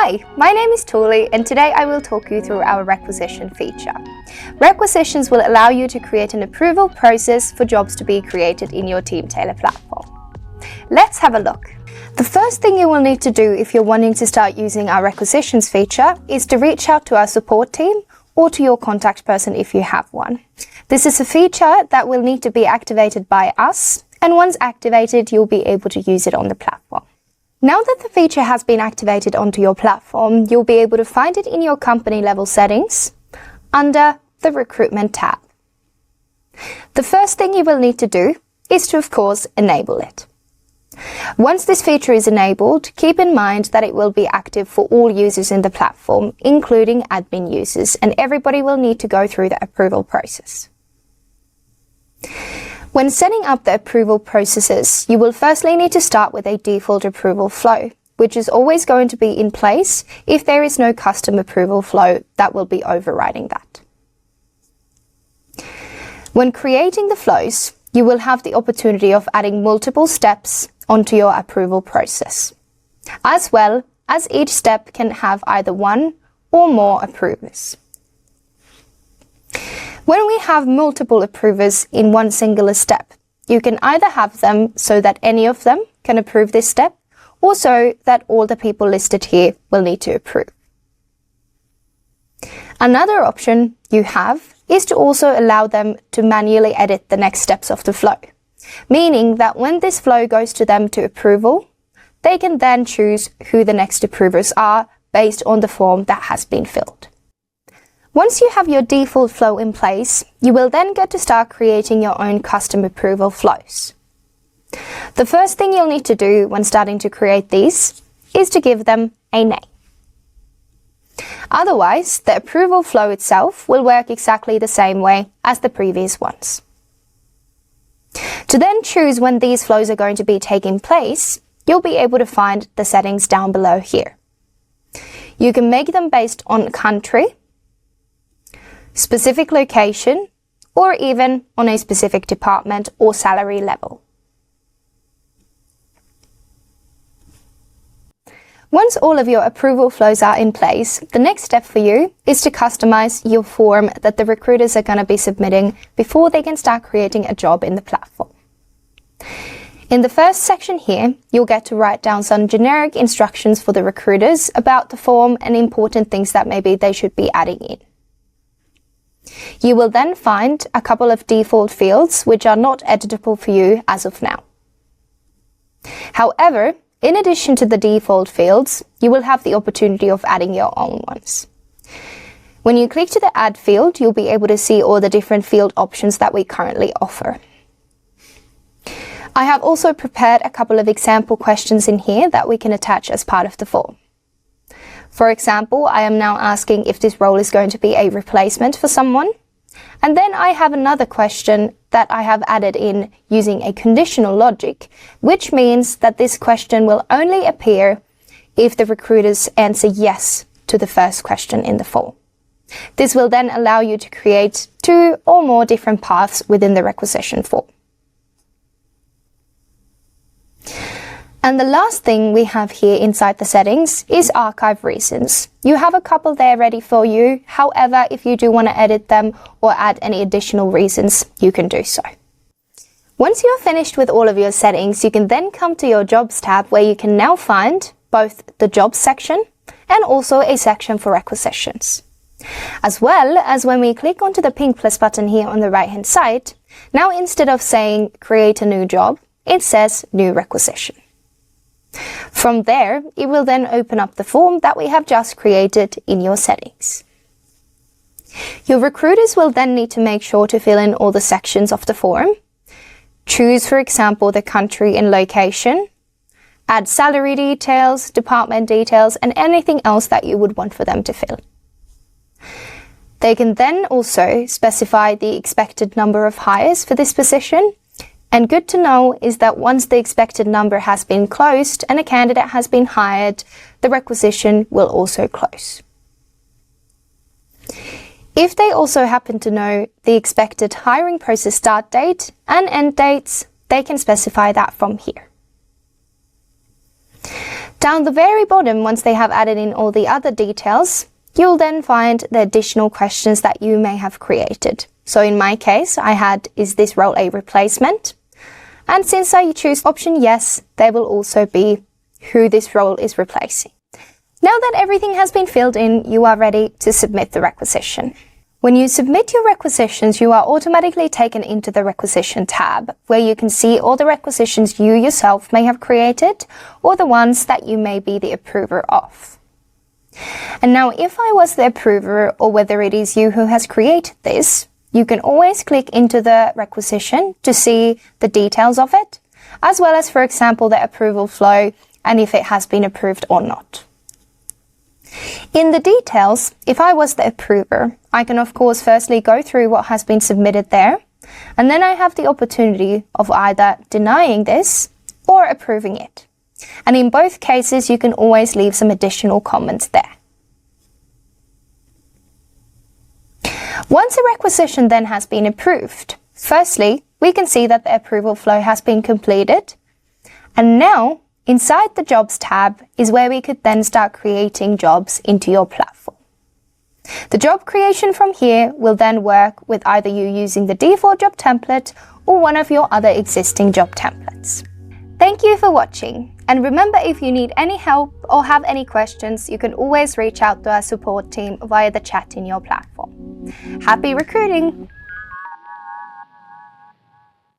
Hi, my name is Tuli and today I will talk you through our requisition feature. Requisitions will allow you to create an approval process for jobs to be created in your Teamtailor platform. Let's have a look. The first thing you will need to do if you're wanting to start using our requisitions feature is to reach out to our support team or to your contact person if you have one. This is a feature that will need to be activated by us, and once activated, you'll be able to use it on the platform. Now that the feature has been activated onto your platform, you'll be able to find it in your company level settings under the Recruitment tab. The first thing you will need to do is to, of course, enable it. Once this feature is enabled, keep in mind that it will be active for all users in the platform, including admin users, and everybody will need to go through the approval process. When setting up the approval processes, you will firstly need to start with a default approval flow, which is always going to be in place if there is no custom approval flow that will be overriding that. When creating the flows, you will have the opportunity of adding multiple steps onto your approval process, as well as each step can have either one or more approvers. When we have multiple approvers in one singular step, you can either have them so that any of them can approve this step, or so that all the people listed here will need to approve. Another option you have is to also allow them to manually edit the next steps of the flow, meaning that when this flow goes to them to approval, they can then choose who the next approvers are based on the form that has been filled. Once you have your default flow in place, you will then get to start creating your own custom approval flows. The first thing you'll need to do when starting to create these is to give them a name. Otherwise, the approval flow itself will work exactly the same way as the previous ones. To then choose when these flows are going to be taking place, you'll be able to find the settings down below here. You can make them based on country, specific location, or even on a specific department or salary level. Once all of your approval flows are in place, the next step for you is to customize your form that the recruiters are going to be submitting before they can start creating a job in the platform. In the first section here, you'll get to write down some generic instructions for the recruiters about the form and important things that maybe they should be adding in. You will then find a couple of default fields which are not editable for you as of now. However, in addition to the default fields, you will have the opportunity of adding your own ones. When you click to the Add field, you'll be able to see all the different field options that we currently offer. I have also prepared a couple of example questions in here that we can attach as part of the form. For example, I am now asking if this role is going to be a replacement for someone. And then I have another question that I have added in using a conditional logic, which means that this question will only appear if the recruiters answer yes to the first question in the form. This will then allow you to create 2 or more different paths within the requisition form. And the last thing we have here inside the settings is archive reasons. You have a couple there ready for you. However, if you do want to edit them or add any additional reasons, you can do so. Once you're finished with all of your settings, you can then come to your Jobs tab where you can now find both the Jobs section and also a section for requisitions. As well as when we click onto the pink plus button here on the right hand side, now instead of saying create a new job, it says new requisition. From there, it will then open up the form that we have just created in your settings. Your recruiters will then need to make sure to fill in all the sections of the form. Choose, for example, the country and location, add salary details, department details, and anything else that you would want for them to fill. They can then also specify the expected number of hires for this position. And good to know is that once the expected number has been closed and a candidate has been hired, the requisition will also close. If they also happen to know the expected hiring process start date and end dates, they can specify that from here. Down the very bottom, once they have added in all the other details, you'll then find the additional questions that you may have created. So in my case, I had, is this role a replacement? And since I choose option yes, there will also be who this role is replacing. Now that everything has been filled in, you are ready to submit the requisition. When you submit your requisitions, you are automatically taken into the requisition tab, where you can see all the requisitions you yourself may have created, or the ones that you may be the approver of. And now if I was the approver, or whether it is you who has created this, you can always click into the requisition to see the details of it, as well as, for example, the approval flow and if it has been approved or not. In the details, if I was the approver, I can of course firstly go through what has been submitted there, and then I have the opportunity of either denying this or approving it. And in both cases, you can always leave some additional comments there. Once a requisition then has been approved, firstly, we can see that the approval flow has been completed, and now inside the Jobs tab is where we could then start creating jobs into your platform. The job creation from here will then work with either you using the default job template or one of your other existing job templates. Thank you for watching, and remember, if you need any help or have any questions, you can always reach out to our support team via the chat in your platform. Happy recruiting!